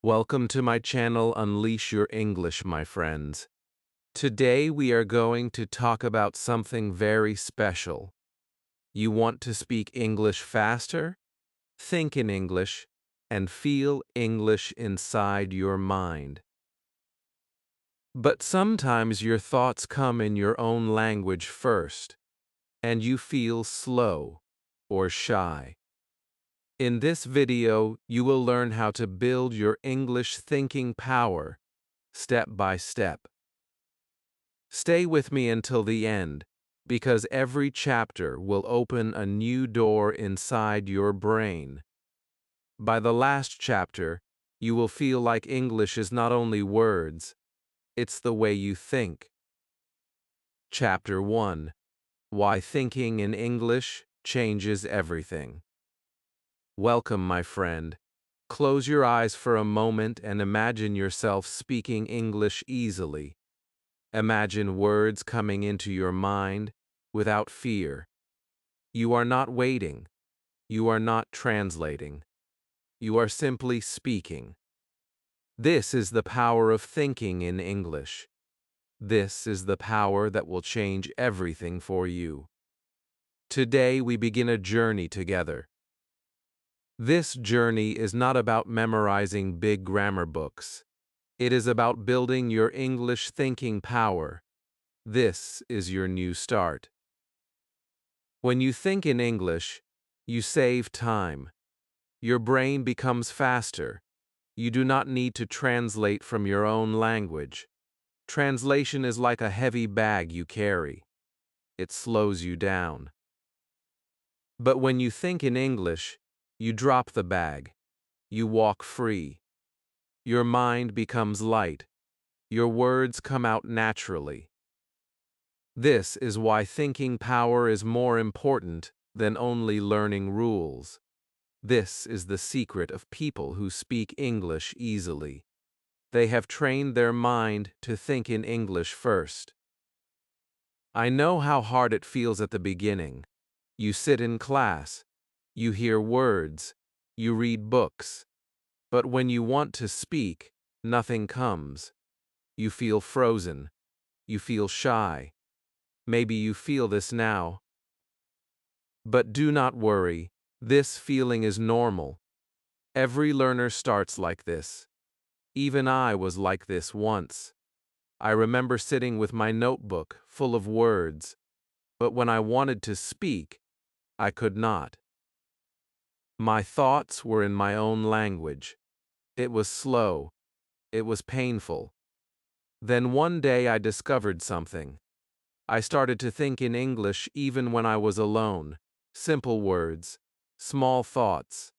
Welcome to my channel, Unleash Your English, my friends. Today we are going to talk about something very special. You want to speak English faster? Think in English and feel English inside your mind. But sometimes your thoughts come in your own language first, and you feel slow or shy. In this video, you will learn how to build your English thinking power step by step. Stay with me until the end, because every chapter will open a new door inside your brain. By the last chapter, you will feel like English is not only words, it's the way you think. Chapter 1: Why Thinking in English Changes Everything. Welcome, my friend. Close your eyes for a moment and imagine yourself speaking English easily. Imagine words coming into your mind without fear. You are not waiting. You are not translating. You are simply speaking. This is the power of thinking in English. This is the power that will change everything for you. Today we begin a journey together. This journey is not about memorizing big grammar books. It is about building your English thinking power. This is your new start. When you think in English, you save time. Your brain becomes faster. You do not need to translate from your own language. Translation is like a heavy bag you carry. It slows you down. But when you think in English, you drop the bag. You walk free. Your mind becomes light. Your words come out naturally. This is why thinking power is more important than only learning rules. This is the secret of people who speak English easily. They have trained their mind to think in English first. I know how hard it feels at the beginning. You sit in class, you hear words, you read books. But when you want to speak, nothing comes. You feel frozen. You feel shy. Maybe you feel this now. But do not worry. This feeling is normal. Every learner starts like this. Even I was like this once. I remember sitting with my notebook full of words, but when I wanted to speak, I could not. My thoughts were in my own language. It was slow. It was painful. Then one day I discovered something. I started to think in English even when I was alone. Simple words, small thoughts.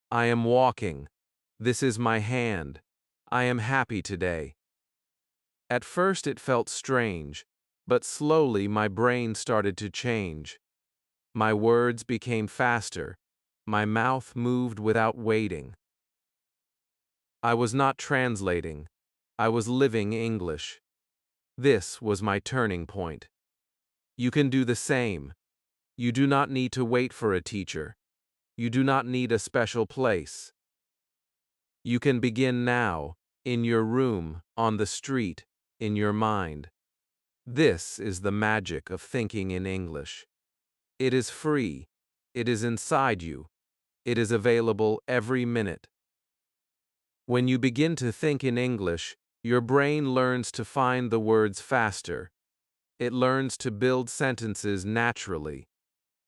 I am walking. This is my hand. I am happy today. At first it felt strange, but slowly my brain started to change. My words became faster. My mouth moved without waiting. I was not translating. I was living English. This was my turning point. You can do the same. You do not need to wait for a teacher. You do not need a special place. You can begin now, in your room, on the street, in your mind. This is the magic of thinking in English. It is free. It is inside you. It is available every minute. When you begin to think in English, your brain learns to find the words faster. It learns to build sentences naturally.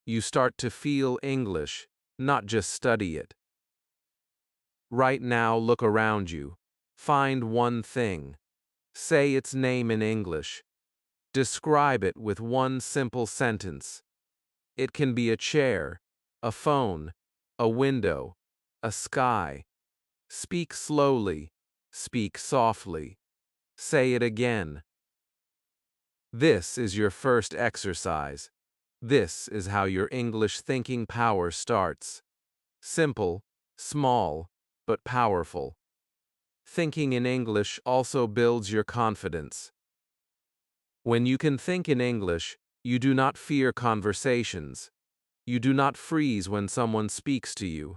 You start to feel English, not just study it. Right now, look around you. Find one thing. Say its name in English. Describe it with one simple sentence. It can be a chair, a phone, a window, a sky. Speak slowly. Speak softly. Say it again. This is your first exercise. This is how your English thinking power starts. Simple, small, but powerful. Thinking in English also builds your confidence. When you can think in English, you do not fear conversations. You do not freeze when someone speaks to you.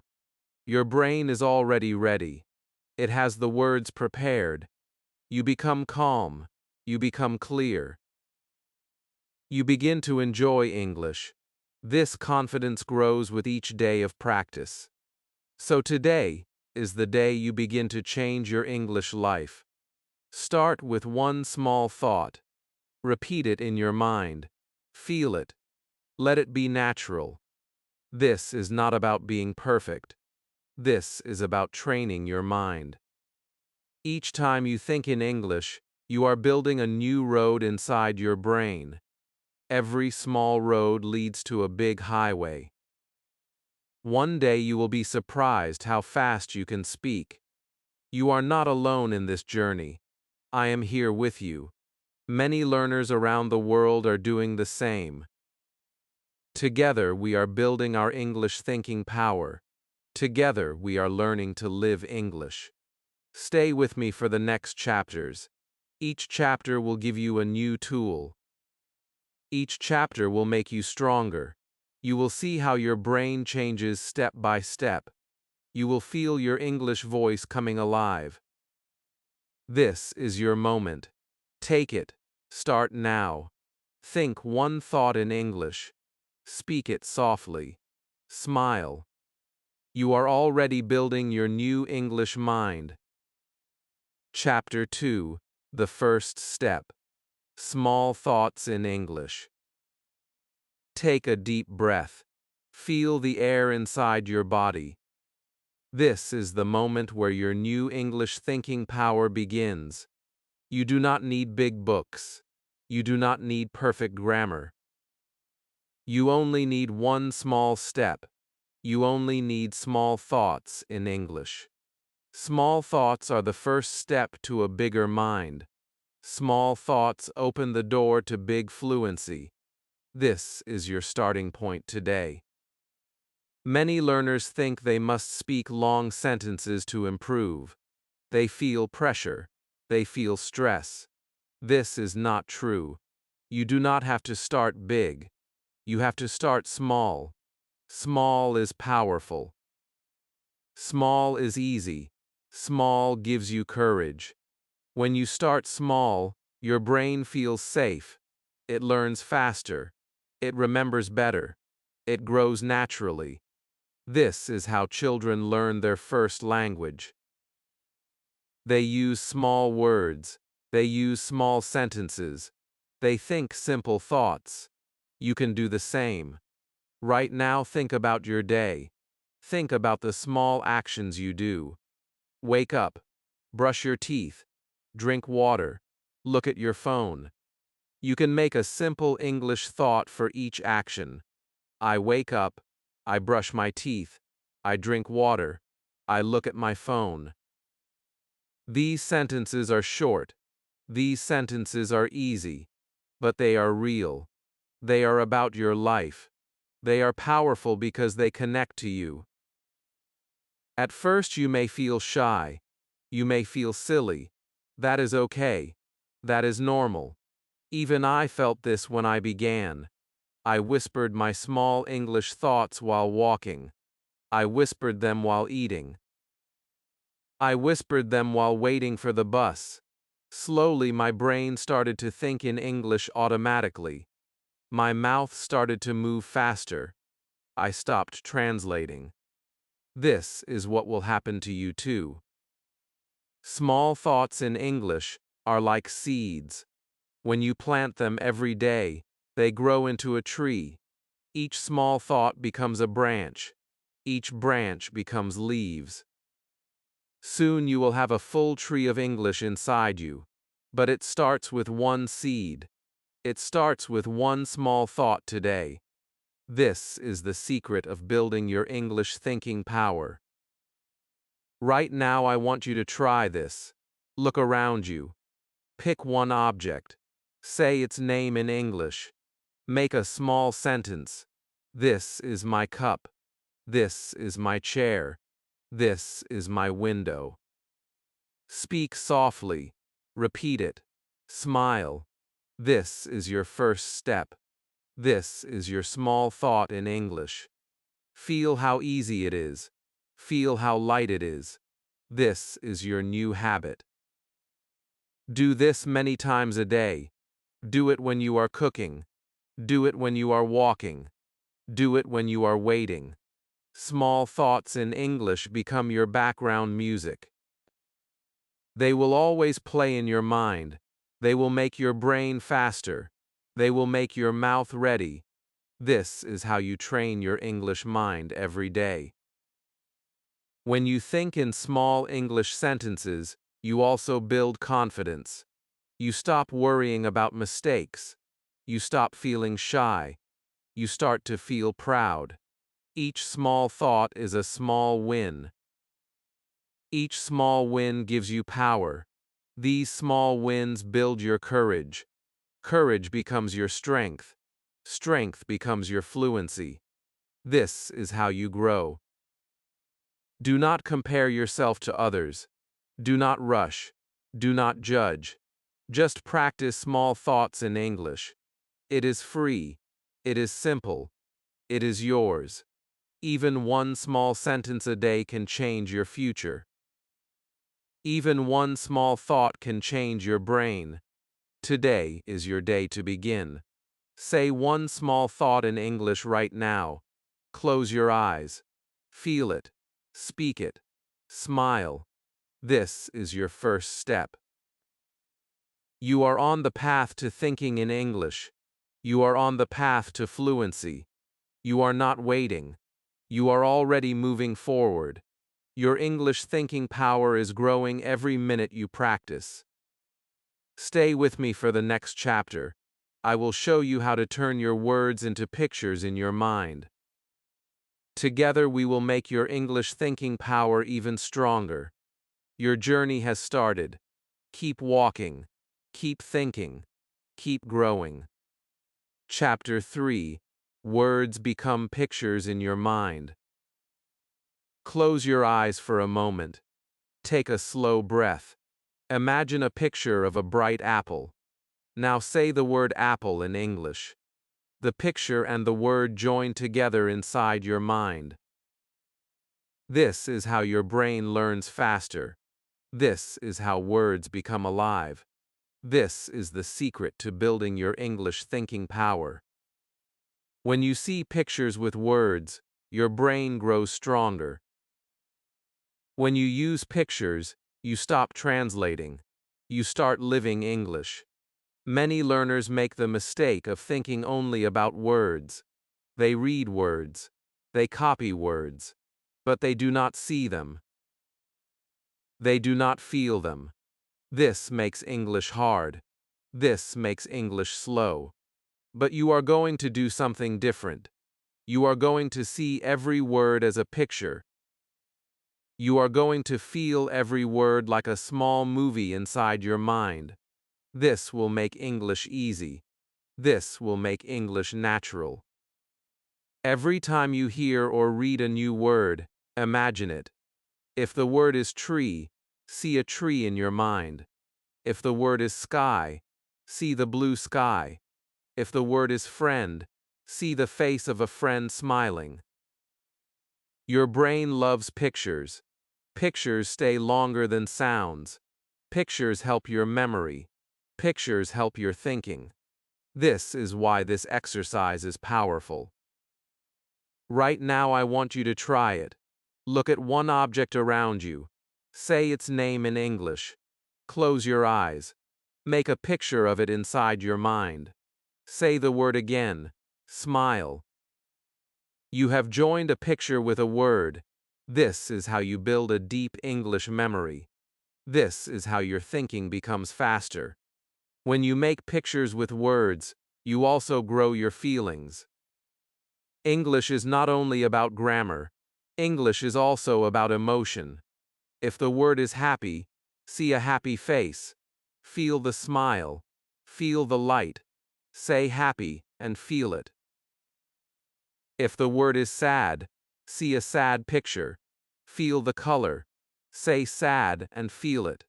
Your brain is already ready. It has the words prepared. You become calm. You become clear. You begin to enjoy English. This confidence grows with each day of practice. So today is the day you begin to change your English life. Start with one small thought. Repeat it in your mind. Feel it. Let it be natural. This is not about being perfect. This is about training your mind. Each time you think in English, you are building a new road inside your brain. Every small road leads to a big highway. One day you will be surprised how fast you can speak. You are not alone in this journey. I am here with you. Many learners around the world are doing the same. Together we are building our English thinking power. Together we are learning to live English. Stay with me for the next chapters. Each chapter will give you a new tool. Each chapter will make you stronger. You will see how your brain changes step by step. You will feel your English voice coming alive. This is your moment. Take it. Start now. Think one thought in English. Speak it softly. Smile. You are already building your new English mind. Chapter 2. The First Step. Small Thoughts in English. Take a deep breath. Feel the air inside your body. This is the moment where your new English thinking power begins. You do not need big books. You do not need perfect grammar. You only need one small step. You only need small thoughts in English. Small thoughts are the first step to a bigger mind. Small thoughts open the door to big fluency. This is your starting point today. Many learners think they must speak long sentences to improve. They feel pressure. They feel stress. This is not true. You do not have to start big. You have to start small. Small is powerful. Small is easy. Small gives you courage. When you start small, your brain feels safe. It learns faster. It remembers better. It grows naturally. This is how children learn their first language. They use small words. They use small sentences. They think simple thoughts. You can do the same. Right now, think about your day. Think about the small actions you do. Wake up. Brush your teeth. Drink water. Look at your phone. You can make a simple English thought for each action. I wake up. I brush my teeth. I drink water. I look at my phone. These sentences are short. These sentences are easy. But they are real. They are about your life. They are powerful because they connect to you. At first you may feel shy. You may feel silly. That is okay. That is normal. Even I felt this when I began. I whispered my small English thoughts while walking. I whispered them while eating. I whispered them while waiting for the bus. Slowly my brain started to think in English automatically. My mouth started to move faster. I stopped translating. This is what will happen to you too. Small thoughts in English are like seeds. When you plant them every day, they grow into a tree. Each small thought becomes a branch. Each branch becomes leaves. Soon you will have a full tree of English inside you. But it starts with one seed. It starts with one small thought today. This is the secret of building your English thinking power. Right now I want you to try this. Look around you. Pick one object. Say its name in English. Make a small sentence. This is my cup. This is my chair. This is my window. Speak softly. Repeat it. Smile. This is your first step. This is your small thought in English. Feel how easy it is. Feel how light it is. This is your new habit. Do this many times a day. Do it when you are cooking. Do it when you are walking. Do it when you are waiting. Small thoughts in English become your background music. They will always play in your mind. They will make your brain faster. They will make your mouth ready. This is how you train your English mind every day. When you think in small English sentences, you also build confidence. You stop worrying about mistakes. You stop feeling shy. You start to feel proud. Each small thought is a small win. Each small win gives you power. These small wins build your courage. Courage becomes your strength. Strength becomes your fluency. This is how you grow. Do not compare yourself to others. Do not rush. Do not judge. Just practice small thoughts in English. It is free. It is simple. It is yours. Even one small sentence a day can change your future. Even one small thought can change your brain. Today is your day to begin. Say one small thought in English right now. Close your eyes. Feel it. Speak it. Smile. This is your first step. You are on the path to thinking in English. You are on the path to fluency. You are not waiting. You are already moving forward. Your English thinking power is growing every minute you practice. Stay with me for the next chapter. I will show you how to turn your words into pictures in your mind. Together we will make your English thinking power even stronger. Your journey has started. Keep walking. Keep thinking. Keep growing. Chapter 3. Words become pictures in your mind. Close your eyes for a moment. Take a slow breath. Imagine a picture of a bright apple. Now say the word apple in English. The picture and the word join together inside your mind. This is how your brain learns faster. This is how words become alive. This is the secret to building your English thinking power. When you see pictures with words, your brain grows stronger. When you use pictures, you stop translating. You start living English. Many learners make the mistake of thinking only about words. They read words. They copy words. But they do not see them. They do not feel them. This makes English hard. This makes English slow. But you are going to do something different. You are going to see every word as a picture. You are going to feel every word like a small movie inside your mind. This will make English easy. This will make English natural. Every time you hear or read a new word, imagine it. If the word is tree, see a tree in your mind. If the word is sky, see the blue sky. If the word is friend, see the face of a friend smiling. Your brain loves pictures. Pictures stay longer than sounds. Pictures help your memory. Pictures help your thinking. This is why this exercise is powerful. Right now I want you to try it. Look at one object around you. Say its name in English. Close your eyes. Make a picture of it inside your mind. Say the word again. Smile. You have joined a picture with a word. This is how you build a deep English memory. This is how your thinking becomes faster. When you make pictures with words, you also grow your feelings. English is not only about grammar. English is also about emotion. If the word is happy, see a happy face. Feel the smile. Feel the light. Say happy and feel it. If the word is sad, see a sad picture. Feel the color. Say sad and feel it.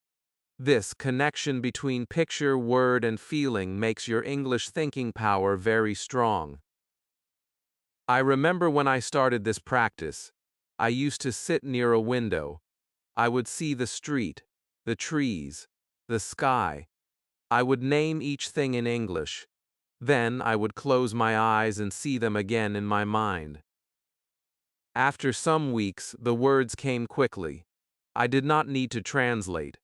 This connection between picture, word, and feeling makes your English thinking power very strong. I remember when I started this practice, I used to sit near a window. I would see the street, the trees, the sky. I would name each thing in English. Then I would close my eyes and see them again in my mind. After some weeks, the words came quickly. I did not need to translate.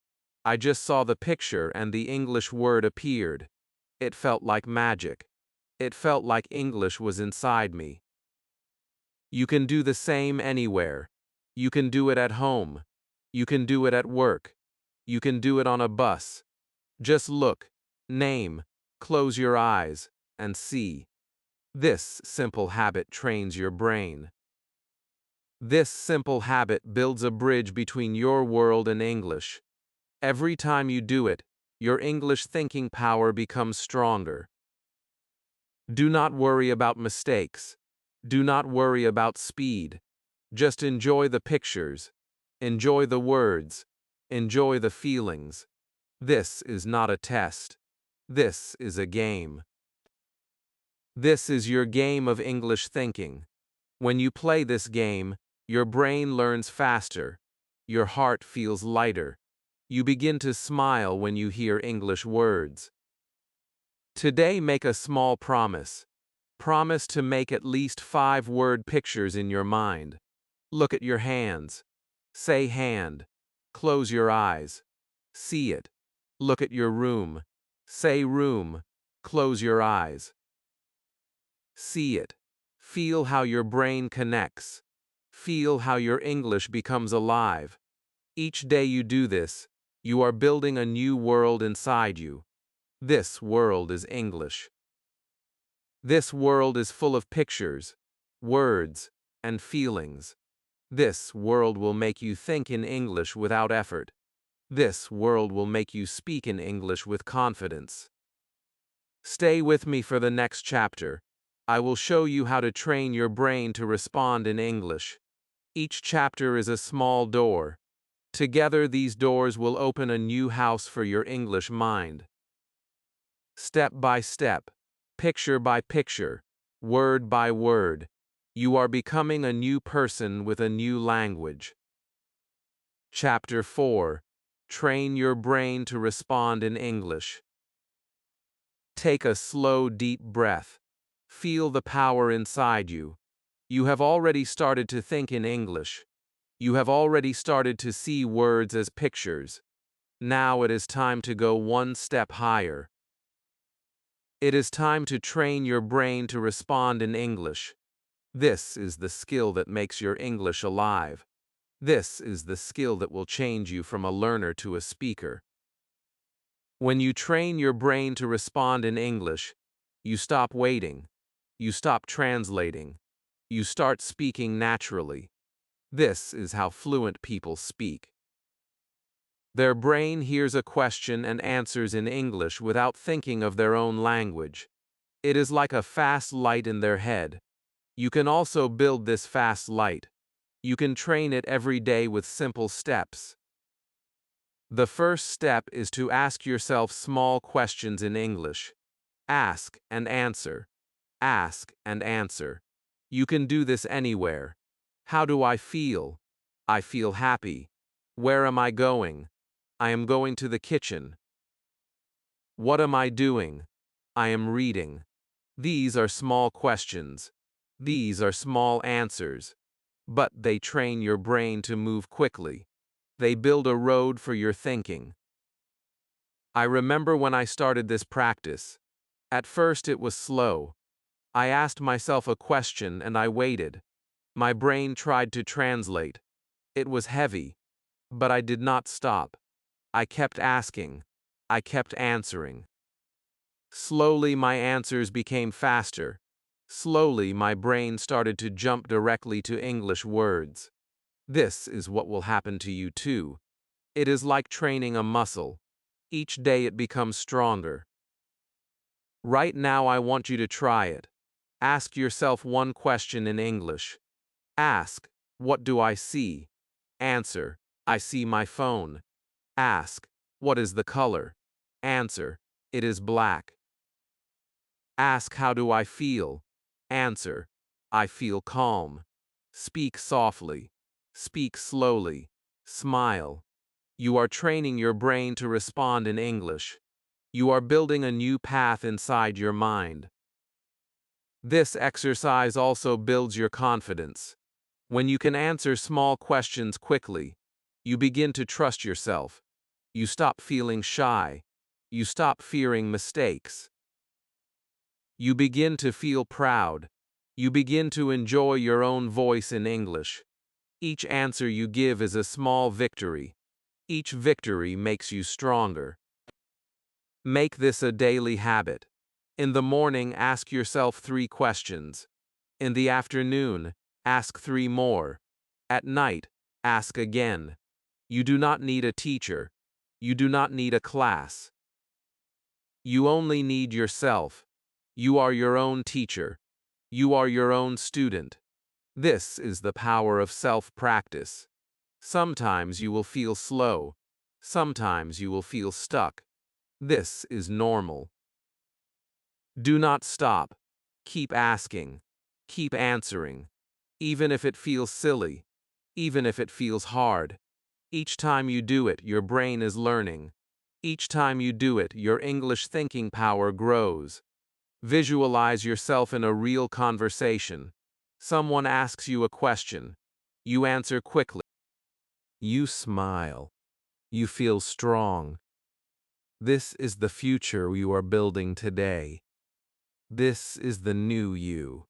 I just saw the picture and the English word appeared. It felt like magic. It felt like English was inside me. You can do the same anywhere. You can do it at home. You can do it at work. You can do it on a bus. Just look, name, close your eyes, and see. This simple habit trains your brain. This simple habit builds a bridge between your world and English. Every time you do it, your English thinking power becomes stronger. Do not worry about mistakes. Do not worry about speed. Just enjoy the pictures. Enjoy the words. Enjoy the feelings. This is not a test. This is a game. This is your game of English thinking. When you play this game, your brain learns faster. Your heart feels lighter. You begin to smile when you hear English words. Today, make a small promise. Promise to make at least 5 word pictures in your mind. Look at your hands. Say hand. Close your eyes. See it. Look at your room. Say room. Close your eyes. See it. Feel how your brain connects. Feel how your English becomes alive. Each day you do this, you are building a new world inside you. This world is English. This world is full of pictures, words, and feelings. This world will make you think in English without effort. This world will make you speak in English with confidence. Stay with me for the next chapter. I will show you how to train your brain to respond in English. Each chapter is a small door. Together, these doors will open a new house for your English mind. Step by step, picture by picture, word by word, you are becoming a new person with a new language. Chapter 4. Train your brain to respond in English. Take a slow, deep breath. Feel the power inside you. You have already started to think in English. You have already started to see words as pictures. Now it is time to go one step higher. It is time to train your brain to respond in English. This is the skill that makes your English alive. This is the skill that will change you from a learner to a speaker. When you train your brain to respond in English, you stop waiting. You stop translating. You start speaking naturally. This is how fluent people speak. Their brain hears a question and answers in English without thinking of their own language. It is like a fast light in their head. You can also build this fast light. You can train it every day with simple steps. The first step is to ask yourself small questions in English. Ask and answer. Ask and answer. You can do this anywhere. How do I feel? I feel happy. Where am I going? I am going to the kitchen. What am I doing? I am reading. These are small questions. These are small answers. But they train your brain to move quickly. They build a road for your thinking. I remember when I started this practice. At first it was slow. I asked myself a question and I waited. My brain tried to translate. It was heavy. But I did not stop. I kept asking. I kept answering. Slowly my answers became faster. Slowly my brain started to jump directly to English words. This is what will happen to you too. It is like training a muscle. Each day it becomes stronger. Right now I want you to try it. Ask yourself one question in English. Ask, what do I see? Answer, I see my phone. Ask, what is the color? Answer, it is black. Ask, how do I feel? Answer, I feel calm. Speak softly. Speak slowly. Smile. You are training your brain to respond in English. You are building a new path inside your mind. This exercise also builds your confidence. When you can answer small questions quickly, you begin to trust yourself. You stop feeling shy. You stop fearing mistakes. You begin to feel proud. You begin to enjoy your own voice in English. Each answer you give is a small victory. Each victory makes you stronger. Make this a daily habit. In the morning, ask yourself 3 questions. In the afternoon, ask 3 more. At night, ask again. You do not need a teacher. You do not need a class. You only need yourself. You are your own teacher. You are your own student. This is the power of self-practice. Sometimes you will feel slow. Sometimes you will feel stuck. This is normal. Do not stop. Keep asking. Keep answering. Even if it feels silly. Even if it feels hard. Each time you do it, your brain is learning. Each time you do it, your English thinking power grows. Visualize yourself in a real conversation. Someone asks you a question. You answer quickly. You smile. You feel strong. This is the future you are building today. This is the new you.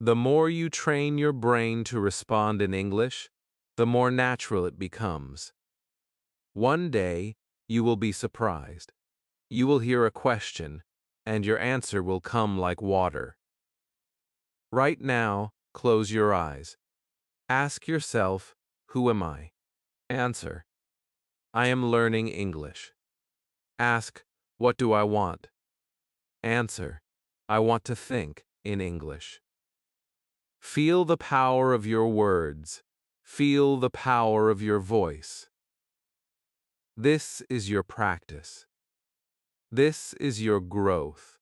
The more you train your brain to respond in English, the more natural it becomes. One day, you will be surprised. You will hear a question, and your answer will come like water. Right now, close your eyes. Ask yourself, who am I? Answer, I am learning English. Ask, what do I want? Answer, I want to think in English. Feel the power of your words. Feel the power of your voice. This is your practice. This is your growth.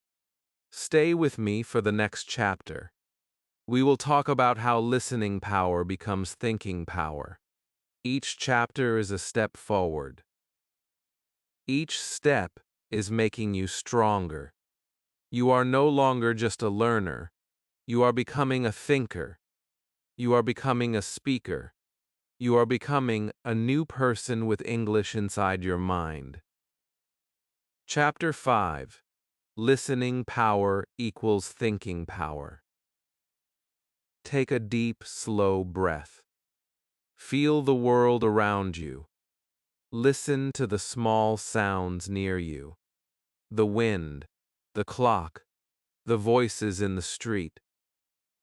Stay with me for the next chapter. We will talk about how listening power becomes thinking power. Each chapter is a step forward. Each step is making you stronger. You are no longer just a learner. You are becoming a thinker. You are becoming a speaker. You are becoming a new person with English inside your mind. Chapter 5. Listening power equals thinking power. Take a deep, slow breath. Feel the world around you. Listen to the small sounds near you. The wind, the clock, the voices in the street.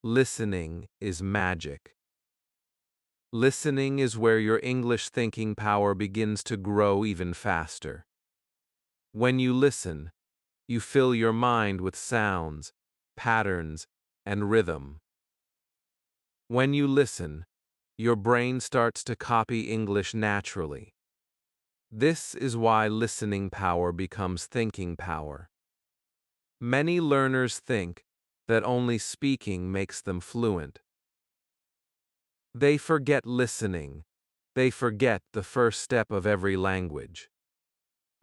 Listening is magic. Listening is where your English thinking power begins to grow even faster. When you listen, you fill your mind with sounds, patterns, and rhythm. When you listen, your brain starts to copy English naturally. This is why listening power becomes thinking power. Many learners think that only speaking makes them fluent. They forget listening. They forget the first step of every language.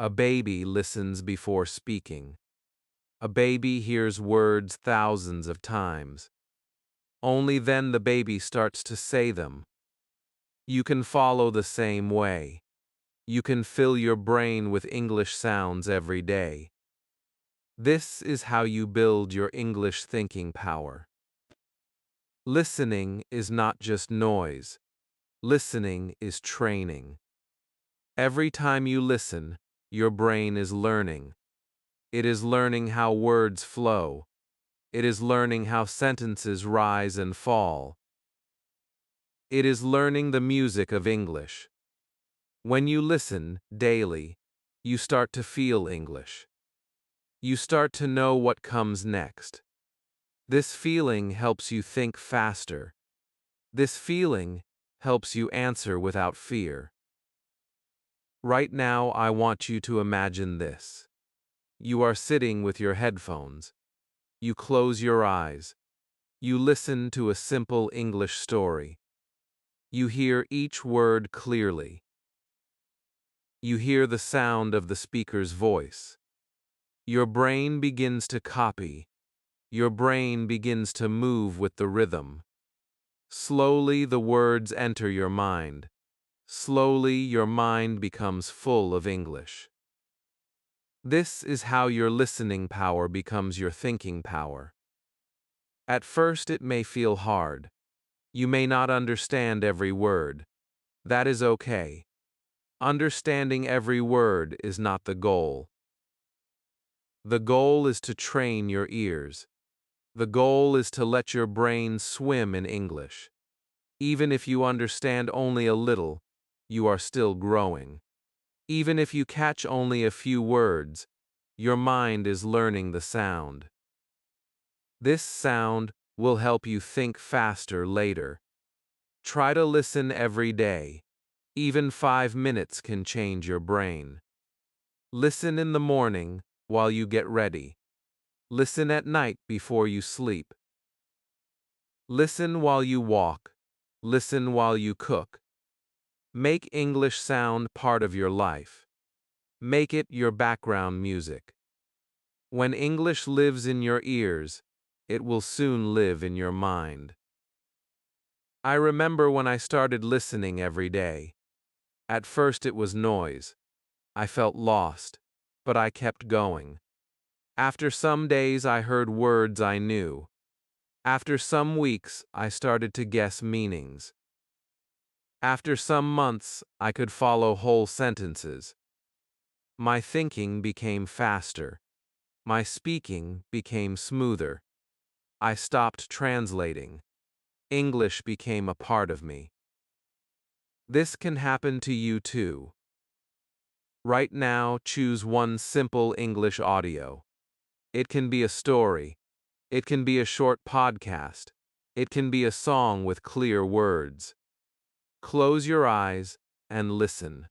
A baby listens before speaking. A baby hears words thousands of times. Only then the baby starts to say them. You can follow the same way. You can fill your brain with English sounds every day. This is how you build your English thinking power. Listening is not just noise. Listening is training. Every time you listen, your brain is learning. It is learning how words flow. It is learning how sentences rise and fall. It is learning the music of English. When you listen daily, you start to feel English. You start to know what comes next. This feeling helps you think faster. This feeling helps you answer without fear. Right now, I want you to imagine this. You are sitting with your headphones. You close your eyes. You listen to a simple English story. You hear each word clearly. You hear the sound of the speaker's voice. Your brain begins to copy. Your brain begins to move with the rhythm. Slowly the words enter your mind. Slowly your mind becomes full of English. This is how your listening power becomes your thinking power. At first it may feel hard. You may not understand every word. That is okay. Understanding every word is not the goal. The goal is to train your ears. The goal is to let your brain swim in English. Even if you understand only a little, you are still growing. Even if you catch only a few words, your mind is learning the sound. This sound will help you think faster later. Try to listen every day. Even 5 minutes can change your brain. Listen in the morning while you get ready. Listen at night before you sleep. Listen while you walk. Listen while you cook. Make English sound part of your life. Make it your background music. When English lives in your ears, it will soon live in your mind. I remember when I started listening every day. At first it was noise. I felt lost, but I kept going. After some days I heard words I knew. After some weeks I started to guess meanings. After some months I could follow whole sentences. My thinking became faster. My speaking became smoother. I stopped translating. English became a part of me. This can happen to you too. Right now, choose one simple English audio. It can be a story. It can be a short podcast. It can be a song with clear words. Close your eyes and listen.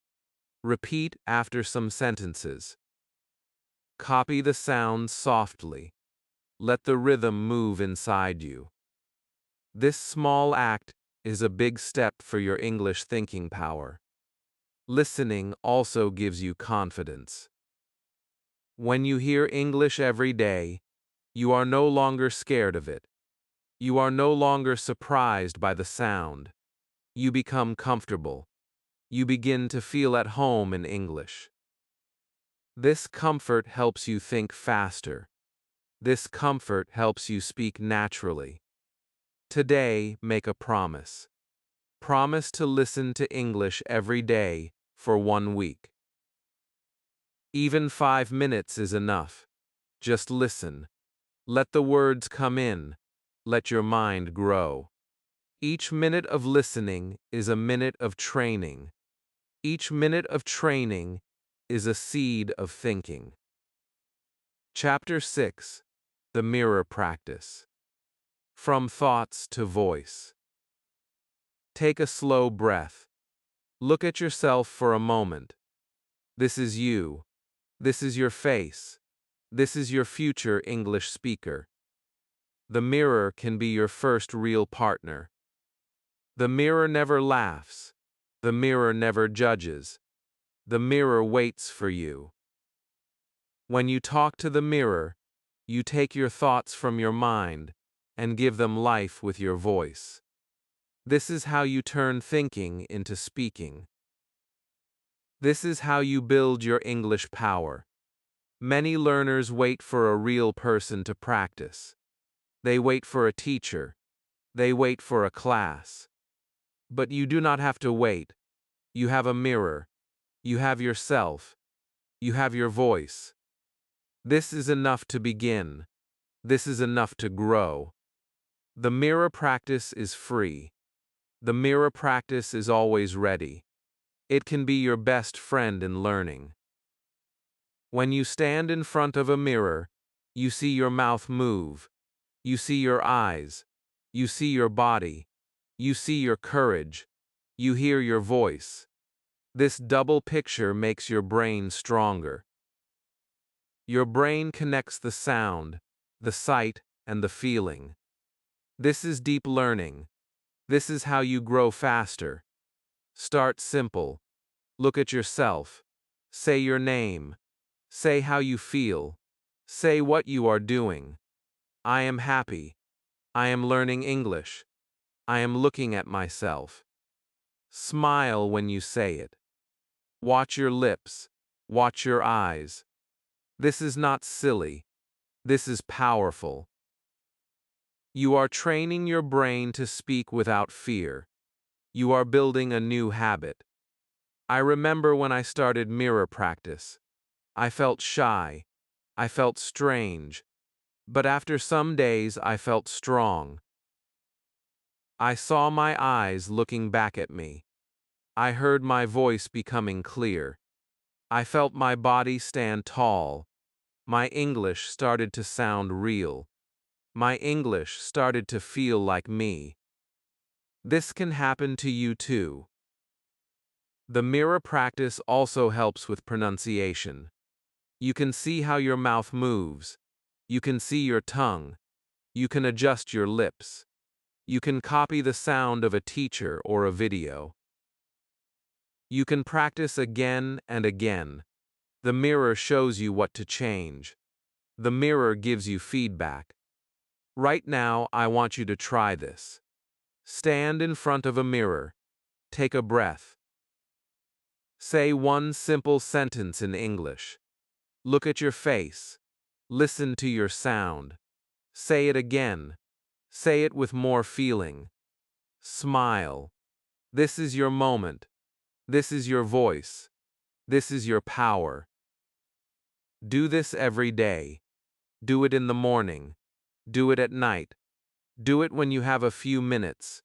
Repeat after some sentences. Copy the sounds softly. Let the rhythm move inside you. This small act is a big step for your English thinking power. Listening also gives you confidence. When you hear English every day, you are no longer scared of it. You are no longer surprised by the sound. You become comfortable. You begin to feel at home in English. This comfort helps you think faster. This comfort helps you speak naturally. Today, make a promise. Promise to listen to English every day for 1 week. Even 5 minutes is enough. Just listen. Let the words come in. Let your mind grow. Each minute of listening is a minute of training. Each minute of training is a seed of thinking. Chapter 6: The Mirror Practice. From Thoughts to Voice. Take a slow breath. Look at yourself for a moment. This is you. This is your face. This is your future English speaker. The mirror can be your first real partner. The mirror never laughs. The mirror never judges. The mirror waits for you. When you talk to the mirror, you take your thoughts from your mind and give them life with your voice. This is how you turn thinking into speaking. This is how you build your English power. Many learners wait for a real person to practice. They wait for a teacher. They wait for a class. But you do not have to wait. You have a mirror. You have yourself. You have your voice. This is enough to begin. This is enough to grow. The mirror practice is free. The mirror practice is always ready. It can be your best friend in learning. When you stand in front of a mirror, you see your mouth move. You see your eyes. You see your body. You see your courage. You hear your voice. This double picture makes your brain stronger. Your brain connects the sound, the sight, and the feeling. This is deep learning. This is how you grow faster. Start simple. Look at yourself. Say your name. Say how you feel. Say what you are doing. I am happy. I am learning English. I am looking at myself. Smile when you say it. Watch your lips. Watch your eyes. This is not silly. This is powerful. You are training your brain to speak without fear. You are building a new habit. I remember when I started mirror practice. I felt shy. I felt strange. But after some days, I felt strong. I saw my eyes looking back at me. I heard my voice becoming clear. I felt my body stand tall. My English started to sound real. My English started to feel like me. This can happen to you too. The mirror practice also helps with pronunciation. You can see how your mouth moves. You can see your tongue. You can adjust your lips. You can copy the sound of a teacher or a video. You can practice again and again. The mirror shows you what to change. The mirror gives you feedback. Right now, I want you to try this. Stand in front of a mirror. Take a breath. Say one simple sentence in English. Look at your face. Listen to your sound. Say it again. Say it with more feeling. Smile. This is your moment. This is your voice. This is your power. Do this every day. Do it in the morning. Do it at night. Do it when you have a few minutes.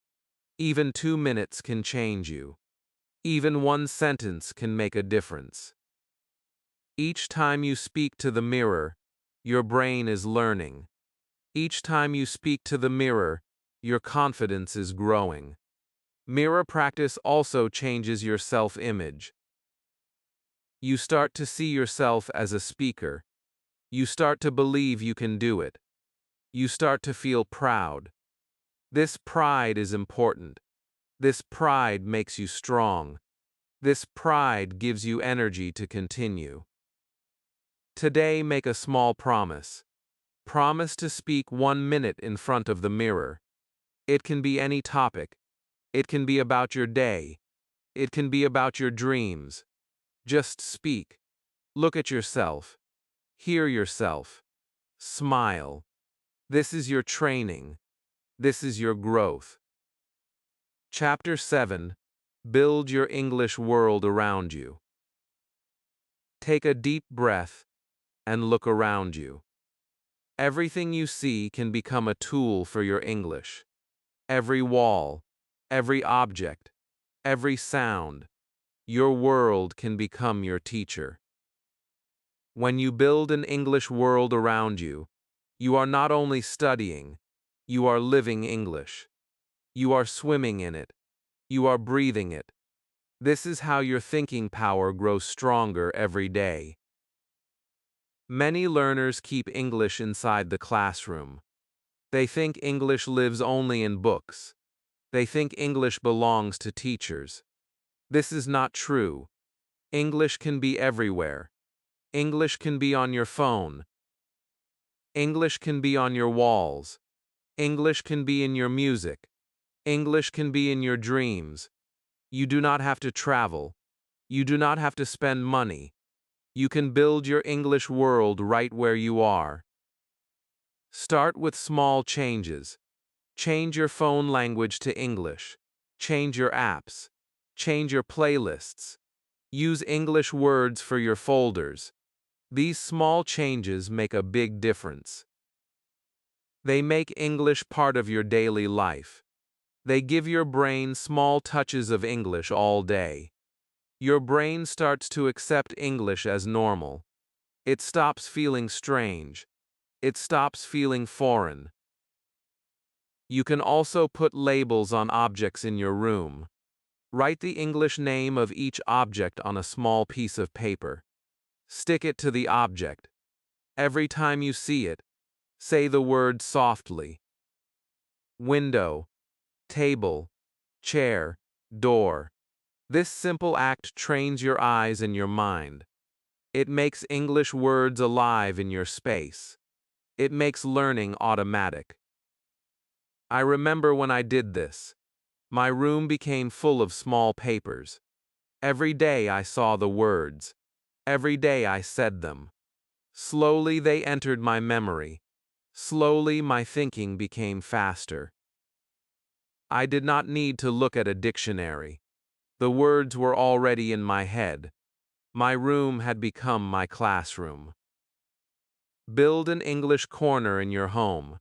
Even 2 minutes can change you. Even one sentence can make a difference. Each time you speak to the mirror, your brain is learning. Each time you speak to the mirror, your confidence is growing. Mirror practice also changes your self-image. You start to see yourself as a speaker. You start to believe you can do it. You start to feel proud. This pride is important. This pride makes you strong. This pride gives you energy to continue. Today, make a small promise. Promise to speak 1 minute in front of the mirror. It can be any topic. It can be about your day. It can be about your dreams. Just speak. Look at yourself. Hear yourself. Smile. This is your training. This is your growth. Chapter 7. Build your English world around you. Take a deep breath and look around you. Everything you see can become a tool for your English. Every wall, every object, every sound. Your world can become your teacher. When you build an English world around you, you are not only studying, you are living English. You are swimming in it. You are breathing it. This is how your thinking power grows stronger every day. Many learners keep English inside the classroom. They think English lives only in books. They think English belongs to teachers. This is not true. English can be everywhere. English can be on your phone. English can be on your walls. English can be in your music. English can be in your dreams. You do not have to travel. You do not have to spend money. You can build your English world right where you are. Start with small changes. Change your phone language to English. Change your apps. Change your playlists. Use English words for your folders. These small changes make a big difference. They make English part of your daily life. They give your brain small touches of English all day. Your brain starts to accept English as normal. It stops feeling strange. It stops feeling foreign. You can also put labels on objects in your room. Write the English name of each object on a small piece of paper. Stick it to the object. Every time you see it, say the word softly. Window, table, chair, door. This simple act trains your eyes and your mind. It makes English words alive in your space. It makes learning automatic. I remember when I did this. My room became full of small papers. Every day I saw the words. Every day I said them. Slowly they entered my memory. Slowly my thinking became faster. I did not need to look at a dictionary. The words were already in my head. My room had become my classroom. Build an English corner in your home.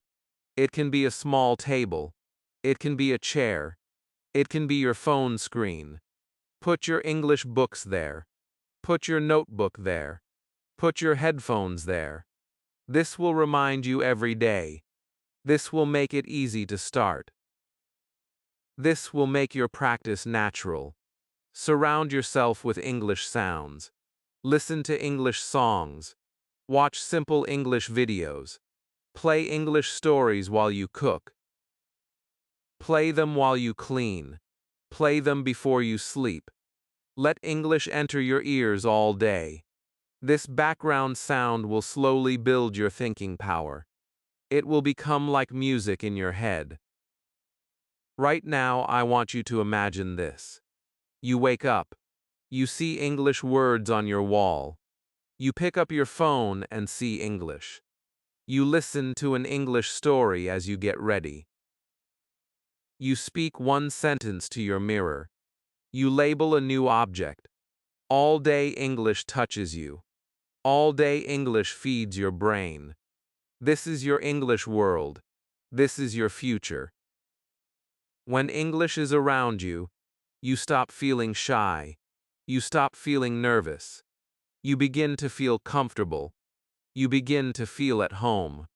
It can be a small table. It can be a chair. It can be your phone screen. Put your English books there. Put your notebook there. Put your headphones there. This will remind you every day. This will make it easy to start. This will make your practice natural. Surround yourself with English sounds. Listen to English songs. Watch simple English videos. Play English stories while you cook. Play them while you clean. Play them before you sleep. Let English enter your ears all day. This background sound will slowly build your thinking power. It will become like music in your head. Right now, I want you to imagine this. You wake up. You see English words on your wall. You pick up your phone and see English. You listen to an English story as you get ready. You speak one sentence to your mirror. You label a new object. All day English touches you. All day English feeds your brain. This is your English world. This is your future. When English is around you, you stop feeling shy. You stop feeling nervous. You begin to feel comfortable. You begin to feel at home.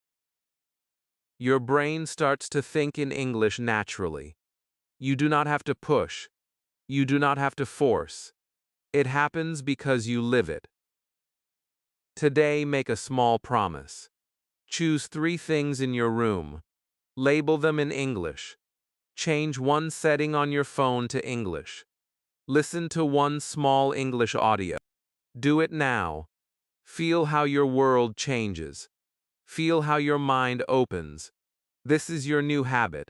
Your brain starts to think in English naturally. You do not have to push. You do not have to force. It happens because you live it. Today, make a small promise. Choose 3 things in your room. Label them in English. Change one setting on your phone to English. Listen to one small English audio. Do it now. Feel how your world changes. Feel how your mind opens. This is your new habit.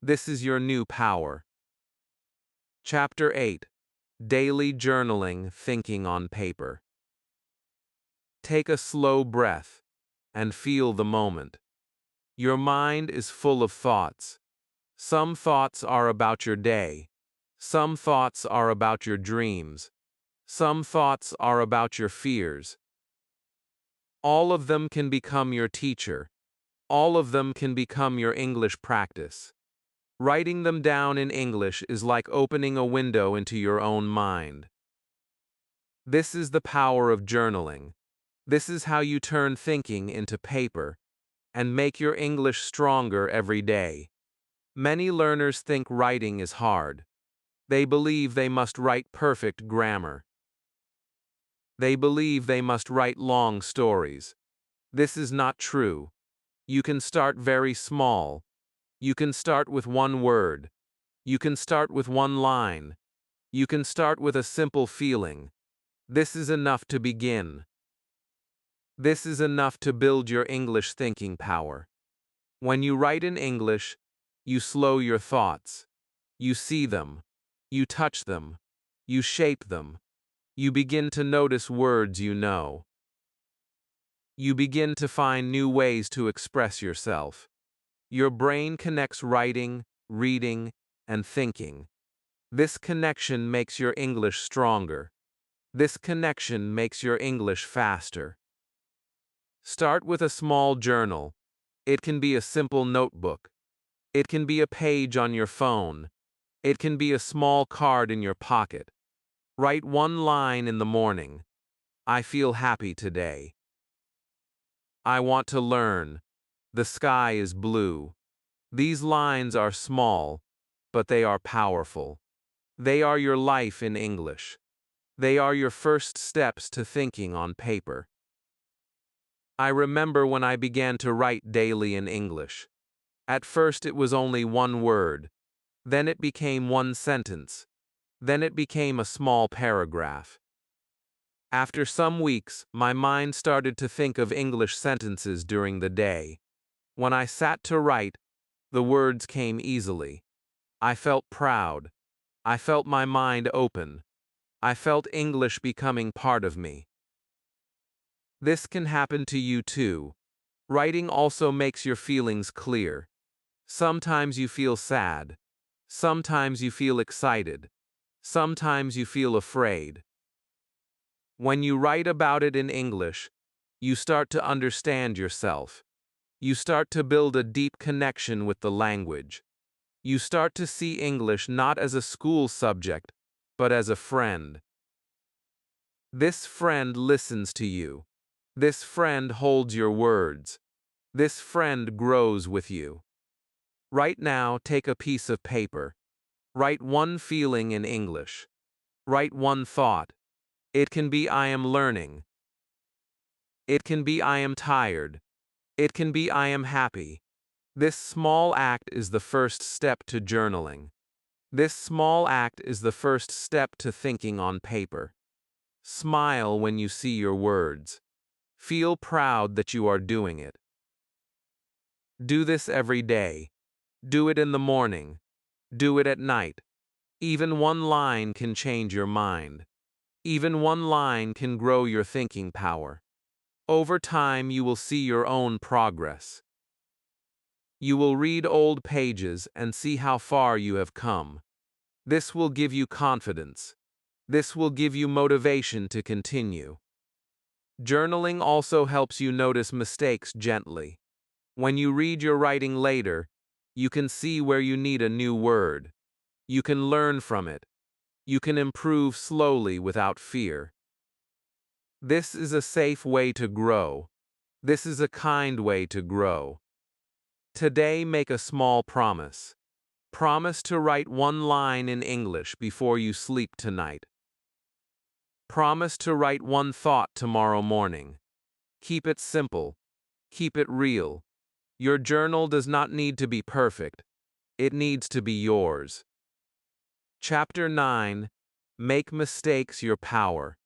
This is your new power. Chapter 8. Daily Journaling, Thinking on Paper. Take a slow breath and feel the moment. Your mind is full of thoughts. Some thoughts are about your day. Some thoughts are about your dreams. Some thoughts are about your fears. All of them can become your teacher. All of them can become your English practice. Writing them down in English is like opening a window into your own mind. This is the power of journaling. This is how you turn thinking into paper and make your English stronger every day. Many learners think writing is hard. They believe they must write perfect grammar. They believe they must write long stories. This is not true. You can start very small. You can start with one word. You can start with one line. You can start with a simple feeling. This is enough to begin. This is enough to build your English thinking power. When you write in English, you slow your thoughts. You see them. You touch them. You shape them. You begin to notice words you know. You begin to find new ways to express yourself. Your brain connects writing, reading, and thinking. This connection makes your English stronger. This connection makes your English faster. Start with a small journal. It can be a simple notebook. It can be a page on your phone. It can be a small card in your pocket. Write one line in the morning. I feel happy today. I want to learn. The sky is blue. These lines are small, but they are powerful. They are your life in English. They are your first steps to thinking on paper. I remember when I began to write daily in English. At first it was only one word. Then it became one sentence. Then it became a small paragraph. After some weeks, my mind started to think of English sentences during the day. When I sat to write, the words came easily. I felt proud. I felt my mind open. I felt English becoming part of me. This can happen to you too. Writing also makes your feelings clear. Sometimes you feel sad. Sometimes you feel excited. Sometimes you feel afraid. When you write about it in English, you start to understand yourself. You start to build a deep connection with the language. You start to see English not as a school subject, but as a friend. This friend listens to you. This friend holds your words. This friend grows with you. Right now, take a piece of paper. Write one feeling in English. Write one thought. It can be I am learning. It can be I am tired. It can be I am happy. This small act is the first step to journaling. This small act is the first step to thinking on paper. Smile when you see your words. Feel proud that you are doing it. Do this every day. Do it in the morning. Do it at night. Even one line can change your mind. Even one line can grow your thinking power. Over time, you will see your own progress. You will read old pages and see how far you have come. This will give you confidence. This will give you motivation to continue. Journaling also helps you notice mistakes gently. When you read your writing later, you can see where you need a new word. You can learn from it. You can improve slowly without fear. This is a safe way to grow. This is a kind way to grow. Today, make a small promise. Promise to write one line in English before you sleep tonight. Promise to write one thought tomorrow morning. Keep it simple. Keep it real. Your journal does not need to be perfect. It needs to be yours. Chapter 9. Make mistakes your power.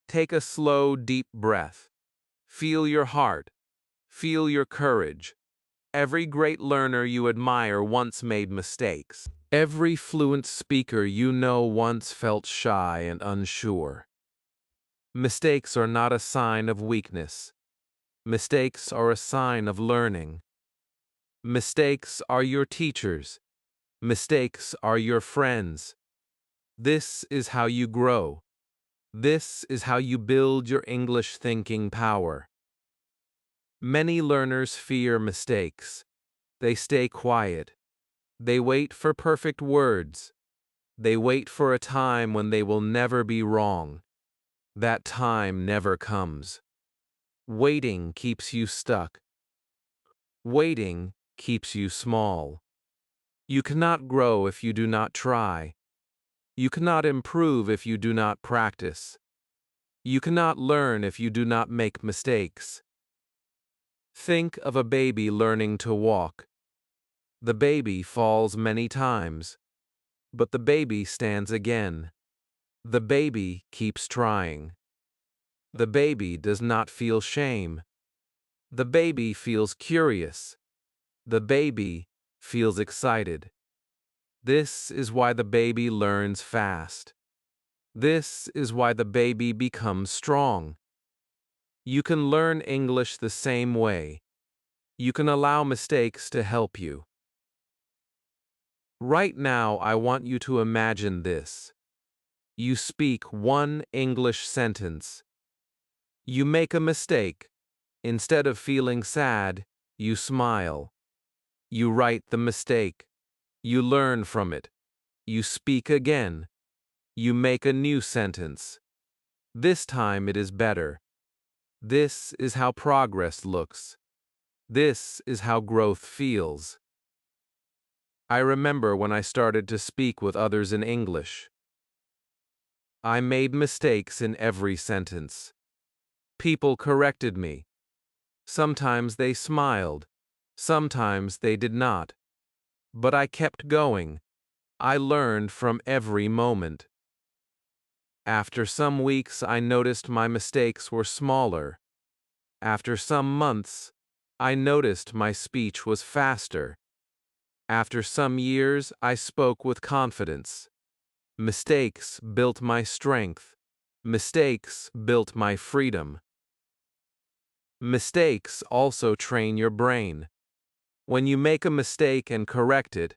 Take a slow, deep breath. Feel your heart. Feel your courage. Every great learner you admire once made mistakes. Every fluent speaker you know once felt shy and unsure. Mistakes are not a sign of weakness. Mistakes are a sign of learning. Mistakes are your teachers. Mistakes are your friends. This is how you grow. This is how you build your English thinking power. Many learners fear mistakes. They stay quiet. They wait for perfect words. They wait for a time when they will never be wrong. That time never comes. Waiting keeps you stuck. Waiting keeps you small. You cannot grow if you do not try. You cannot improve if you do not practice. You cannot learn if you do not make mistakes. Think of a baby learning to walk. The baby falls many times, but the baby stands again. The baby keeps trying. The baby does not feel shame. The baby feels curious. The baby feels excited. This is why the baby learns fast. This is why the baby becomes strong. You can learn English the same way. You can allow mistakes to help you. Right now, I want you to imagine this. You speak one English sentence. You make a mistake. Instead of feeling sad, you smile. You write the mistake. You learn from it. You speak again. You make a new sentence. This time it is better. This is how progress looks. This is how growth feels. I remember when I started to speak with others in English. I made mistakes in every sentence. People corrected me. Sometimes they smiled. Sometimes they did not. But I kept going. I learned from every moment. After some weeks, I noticed my mistakes were smaller. After some months, I noticed my speech was faster. After some years, I spoke with confidence. Mistakes built my strength. Mistakes built my freedom. Mistakes also train your brain. When you make a mistake and correct it,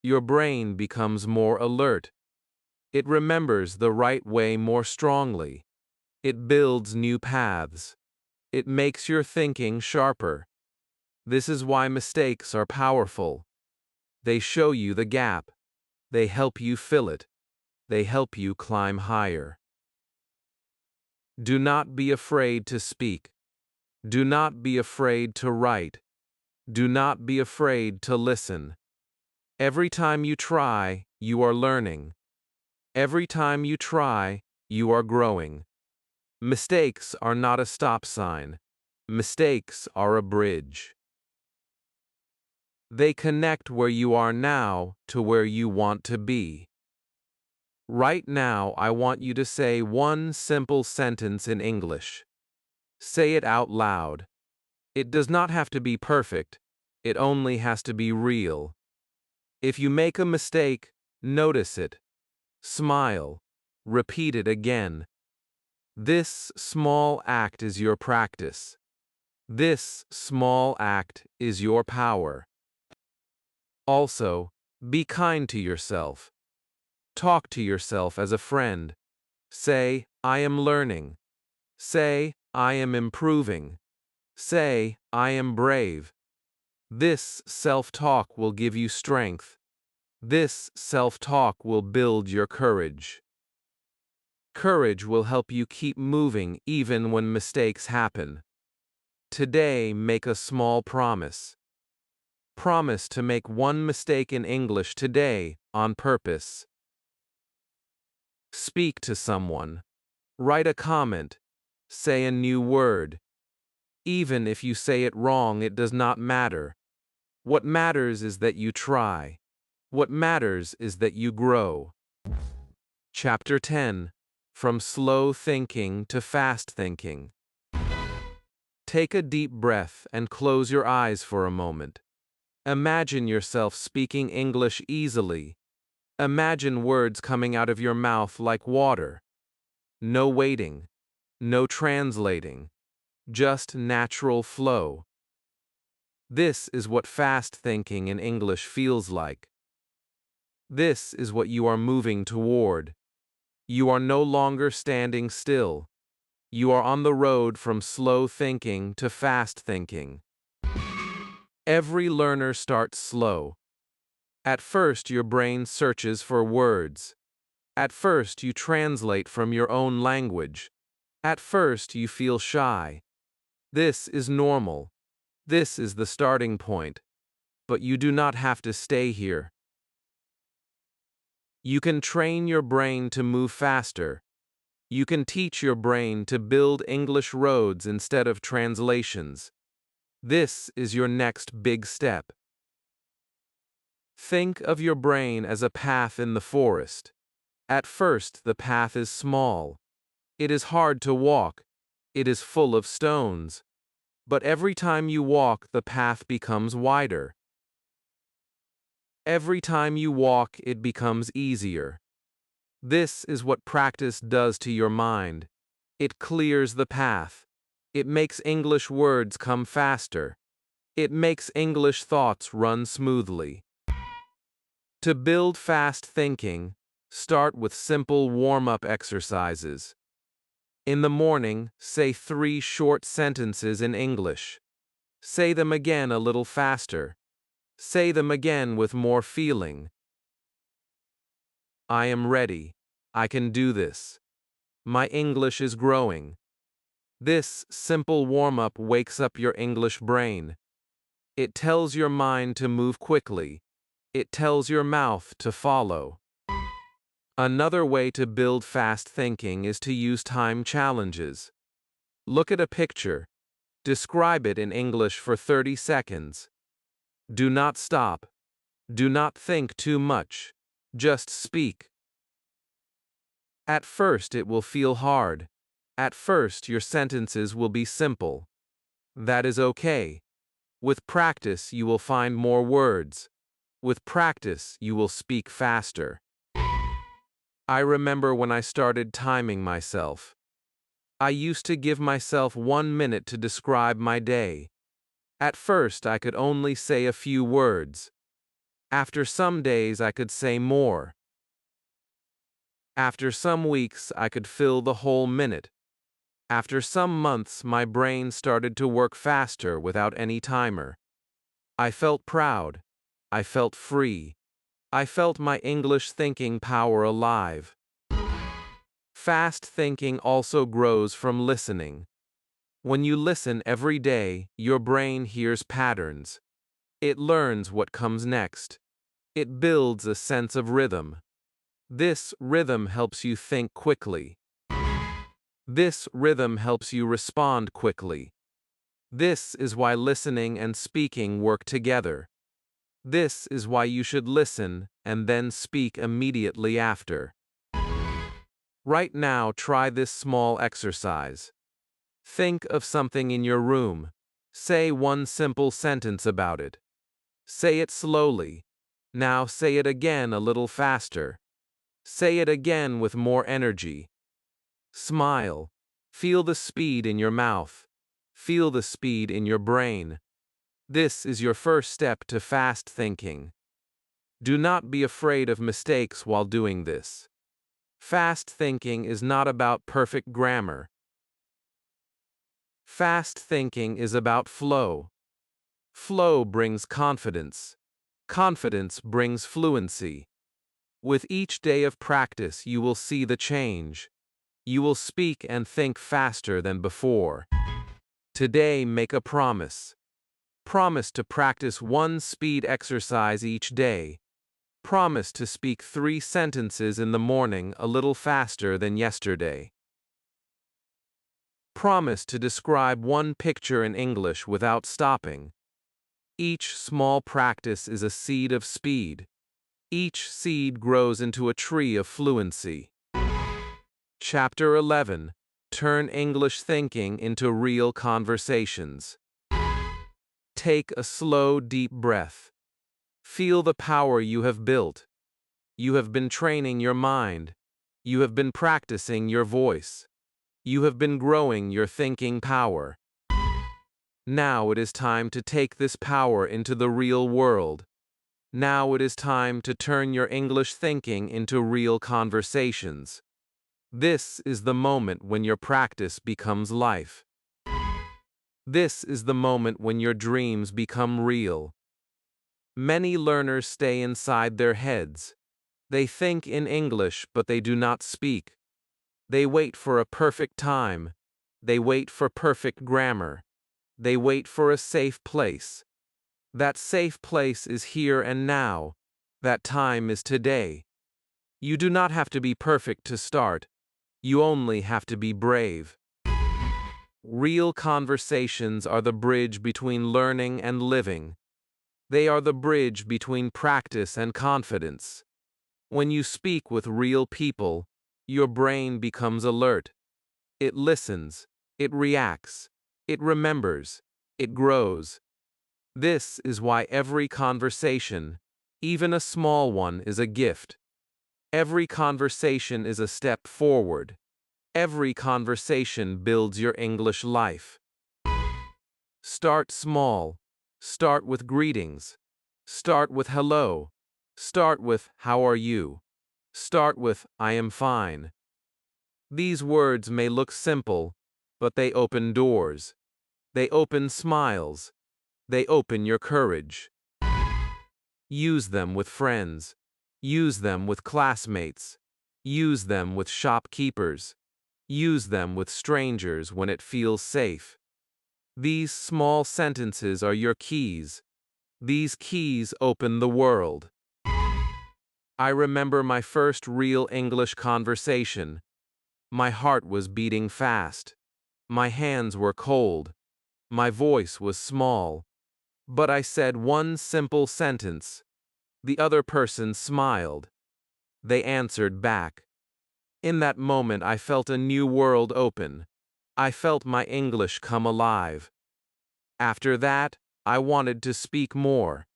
your brain becomes more alert. It remembers the right way more strongly. It builds new paths. It makes your thinking sharper. This is why mistakes are powerful. They show you the gap. They help you fill it. They help you climb higher. Do not be afraid to speak. Do not be afraid to write. Do not be afraid to listen. Every time you try, you are learning. Every time you try, you are growing. Mistakes are not a stop sign. Mistakes are a bridge. They connect where you are now to where you want to be. Right now, I want you to say one simple sentence in English. Say it out loud. It does not have to be perfect. It only has to be real. If you make a mistake, notice it. Smile. Repeat it again. This small act is your practice. This small act is your power. Also, be kind to yourself. Talk to yourself as a friend. Say, I am learning. Say, I am improving. Say, I am brave. This self-talk will give you strength. This self-talk will build your courage. Courage will help you keep moving even when mistakes happen. Today, make a small promise. Promise to make one mistake in English today, on purpose. Speak to someone. Write a comment. Say a new word. Even if you say it wrong, it does not matter. What matters is that you try. What matters is that you grow. Chapter 10. From slow thinking to fast thinking. Take a deep breath and close your eyes for a moment. Imagine yourself speaking English easily. Imagine words coming out of your mouth like water. No waiting. No translating. Just natural flow. This is what fast thinking in English feels like. This is what you are moving toward. You are no longer standing still. You are on the road from slow thinking to fast thinking. Every learner starts slow. At first, your brain searches for words. At first, you translate from your own language. At first, you feel shy. This is normal. This is the starting point. But you do not have to stay here. You can train your brain to move faster. You can teach your brain to build English roads instead of translations. This is your next big step. Think of your brain as a path in the forest. At first, the path is small. It is hard to walk. It is full of stones. But every time you walk, the path becomes wider. Every time you walk, it becomes easier. This is what practice does to your mind. It clears the path. It makes English words come faster. It makes English thoughts run smoothly. To build fast thinking, start with simple warm-up exercises. In the morning, say 3 short sentences in English. Say them again a little faster. Say them again with more feeling. I am ready. I can do this. My English is growing. This simple warm-up wakes up your English brain. It tells your mind to move quickly. It tells your mouth to follow. Another way to build fast thinking is to use time challenges. Look at a picture. Describe it in English for 30 seconds. Do not stop. Do not think too much. Just speak. At first it will feel hard. At first your sentences will be simple. That is okay. With practice you will find more words. With practice you will speak faster. I remember when I started timing myself. I used to give myself 1 minute to describe my day. At first I could only say a few words. After some days I could say more. After some weeks I could fill the whole minute. After some months my brain started to work faster without any timer. I felt proud. I felt free. I felt my English thinking power alive. Fast thinking also grows from listening. When you listen every day, your brain hears patterns. It learns what comes next. It builds a sense of rhythm. This rhythm helps you think quickly. This rhythm helps you respond quickly. This is why listening and speaking work together. This is why you should listen and then speak immediately after. Right now, try this small exercise. Think of something in your room. Say one simple sentence about it. Say it slowly. Now say it again a little faster. Say it again with more energy. Smile. Feel the speed in your mouth. Feel the speed in your brain. This is your first step to fast thinking. Do not be afraid of mistakes while doing this. Fast thinking is not about perfect grammar. Fast thinking is about flow. Flow brings confidence. Confidence brings fluency. With each day of practice, you will see the change. You will speak and think faster than before. Today, make a promise. Promise to practice one speed exercise each day. Promise to speak 3 sentences in the morning a little faster than yesterday. Promise to describe one picture in English without stopping. Each small practice is a seed of speed. Each seed grows into a tree of fluency. Chapter 11. Turn English thinking into real conversations. Take a slow, deep breath. Feel the power you have built. You have been training your mind. You have been practicing your voice. You have been growing your thinking power. Now it is time to take this power into the real world. Now it is time to turn your English thinking into real conversations. This is the moment when your practice becomes life. This is the moment when your dreams become real. Many learners stay inside their heads. They think in English, but they do not speak. They wait for a perfect time. They wait for perfect grammar. They wait for a safe place. That safe place is here and now. That time is today. You do not have to be perfect to start. You only have to be brave. Real conversations are the bridge between learning and living. They are the bridge between practice and confidence. When you speak with real people, your brain becomes alert. It listens, it reacts, it remembers, it grows. This is why every conversation, even a small one, is a gift. Every conversation is a step forward. Every conversation builds your English life. Start small. Start with greetings. Start with hello. Start with how are you? Start with I am fine. These words may look simple, but they open doors. They open smiles. They open your courage. Use them with friends. Use them with classmates. Use them with shopkeepers. Use them with strangers when it feels safe. These small sentences are your keys. These keys open the world. I remember my first real English conversation. My heart was beating fast. My hands were cold. My voice was small. But I said one simple sentence. The other person smiled. They answered back. In that moment, I felt a new world open. I felt my English come alive. After that, I wanted to speak more.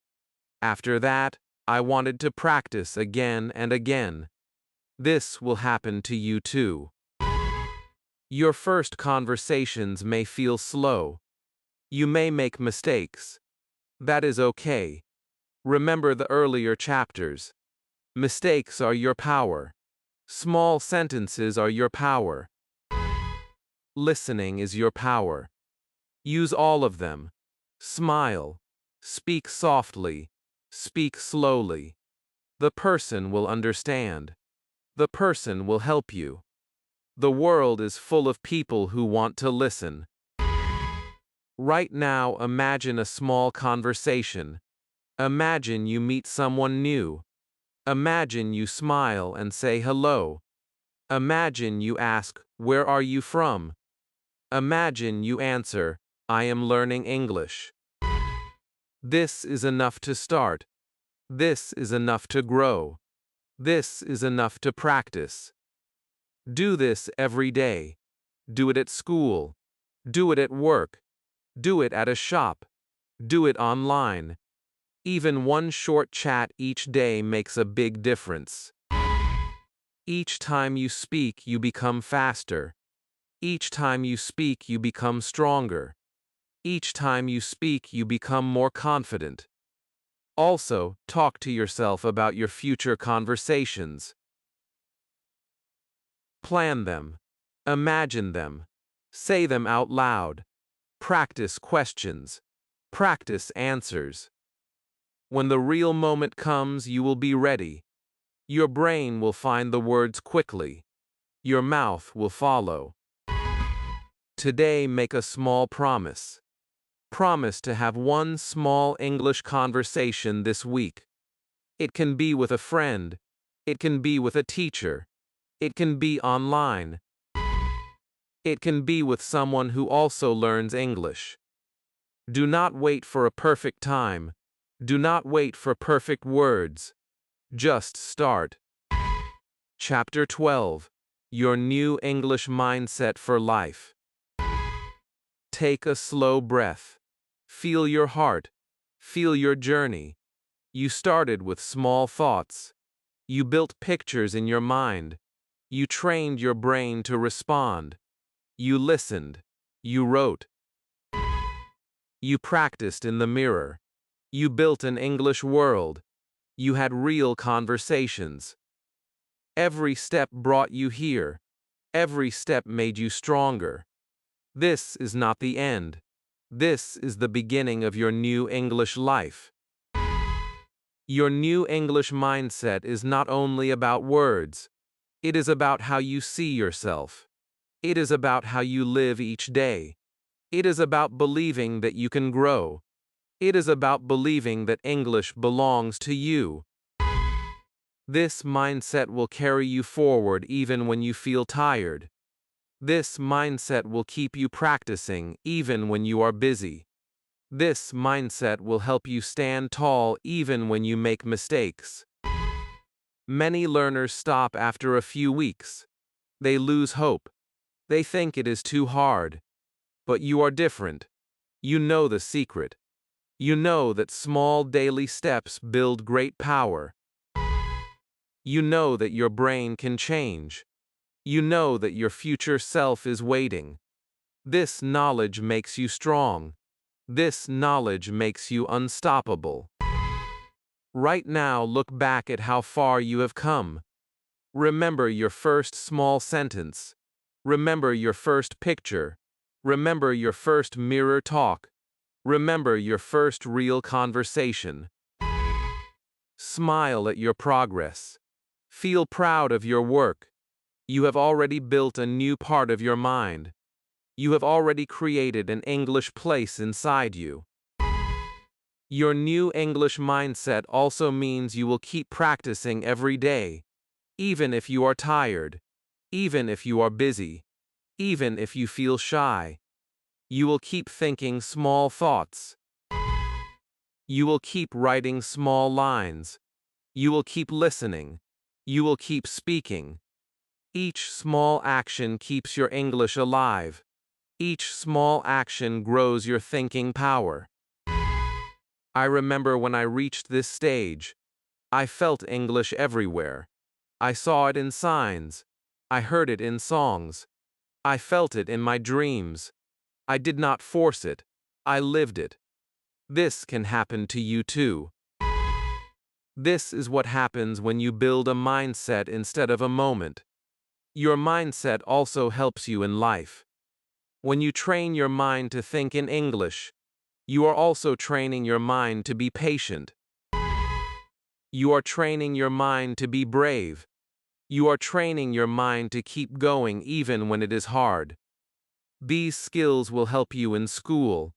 After that, I wanted to practice again and again. This will happen to you too. Your first conversations may feel slow. You may make mistakes. That is okay. Remember the earlier chapters. Mistakes are your power. Small sentences are your power. Listening is your power. Use all of them. Smile. Speak softly. Speak slowly. The person will understand. The person will help you. The world is full of people who want to listen. Right now, imagine a small conversation. Imagine you meet someone new. Imagine you smile and say hello. Imagine you ask, "Where are you from?" Imagine you answer, "I am learning English." This is enough to start. This is enough to grow. This is enough to practice. Do this every day. Do it at school. Do it at work. Do it at a shop. Do it online. Even one short chat each day makes a big difference. Each time you speak, you become faster. Each time you speak, you become stronger. Each time you speak, you become more confident. Also, talk to yourself about your future conversations. Plan them. Imagine them. Say them out loud. Practice questions. Practice answers. When the real moment comes, you will be ready. Your brain will find the words quickly. Your mouth will follow. Today, make a small promise. Promise to have one small English conversation this week. It can be with a friend. It can be with a teacher. It can be online. It can be with someone who also learns English. Do not wait for a perfect time. Do not wait for perfect words. Just start. Chapter 12. Your New English Mindset for Life. Take a slow breath. Feel your heart. Feel your journey. You started with small thoughts. You built pictures in your mind. You trained your brain to respond. You listened. You wrote. You practiced in the mirror. You built an English world. You had real conversations. Every step brought you here. Every step made you stronger. This is not the end. This is the beginning of your new English life. Your new English mindset is not only about words. It is about how you see yourself. It is about how you live each day. It is about believing that you can grow. It is about believing that English belongs to you. This mindset will carry you forward even when you feel tired. This mindset will keep you practicing even when you are busy. This mindset will help you stand tall even when you make mistakes. Many learners stop after a few weeks. They lose hope. They think it is too hard. But you are different. You know the secret. You know that small daily steps build great power. You know that your brain can change. You know that your future self is waiting. This knowledge makes you strong. This knowledge makes you unstoppable. Right now, look back at how far you have come. Remember your first small sentence. Remember your first picture. Remember your first mirror talk. Remember your first real conversation. Smile at your progress. Feel proud of your work. You have already built a new part of your mind. You have already created an English place inside you. Your new English mindset also means you will keep practicing every day, even if you are tired, even if you are busy, even if you feel shy. You will keep thinking small thoughts. You will keep writing small lines. You will keep listening. You will keep speaking. Each small action keeps your English alive. Each small action grows your thinking power. I remember when I reached this stage. I felt English everywhere. I saw it in signs. I heard it in songs. I felt it in my dreams. I did not force it. I lived it. This can happen to you too. This is what happens when you build a mindset instead of a moment. Your mindset also helps you in life. When you train your mind to think in English, you are also training your mind to be patient. You are training your mind to be brave. You are training your mind to keep going even when it is hard. These skills will help you in school.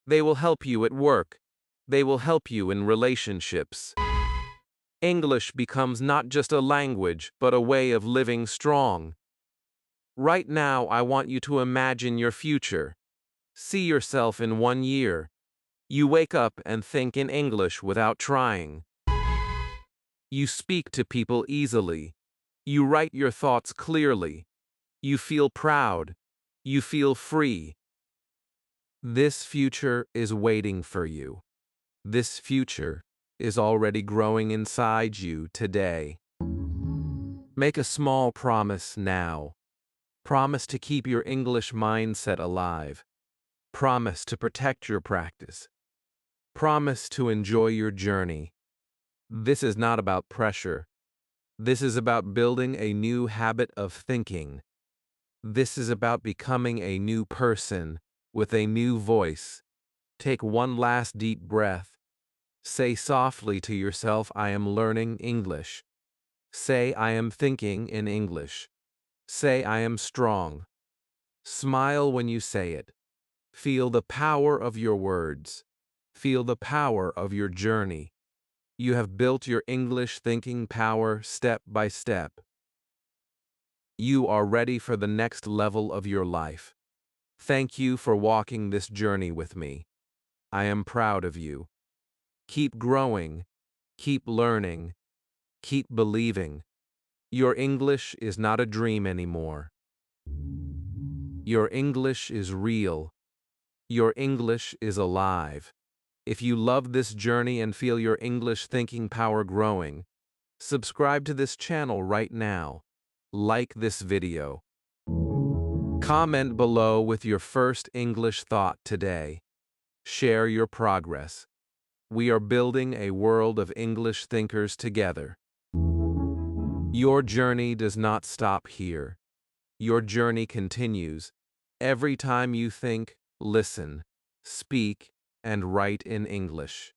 They will help you at work. They will help you in relationships. English becomes not just a language, but a way of living strong. Right now, I want you to imagine your future. See yourself in 1 year. You wake up and think in English without trying. You speak to people easily. You write your thoughts clearly. You feel proud. You feel free. This future is waiting for you. This future is already growing inside you today. Make a small promise now. Promise to keep your English mindset alive. Promise to protect your practice. Promise to enjoy your journey. This is not about pressure. This is about building a new habit of thinking. This is about becoming a new person with a new voice. Take one last deep breath. Say softly to yourself, I am learning English. Say, I am thinking in English. Say, I am strong. Smile when you say it. Feel the power of your words. Feel the power of your journey. You have built your English thinking power step by step. You are ready for the next level of your life. Thank you for walking this journey with me. I am proud of you. Keep growing. Keep learning. Keep believing. Your English is not a dream anymore. Your English is real. Your English is alive. If you love this journey and feel your English thinking power growing, subscribe to this channel right now. Like this video. Comment below with your first English thought today. Share your progress. We are building a world of English thinkers together. Your journey does not stop here. Your journey continues. Every time you think, listen, speak, and write in English.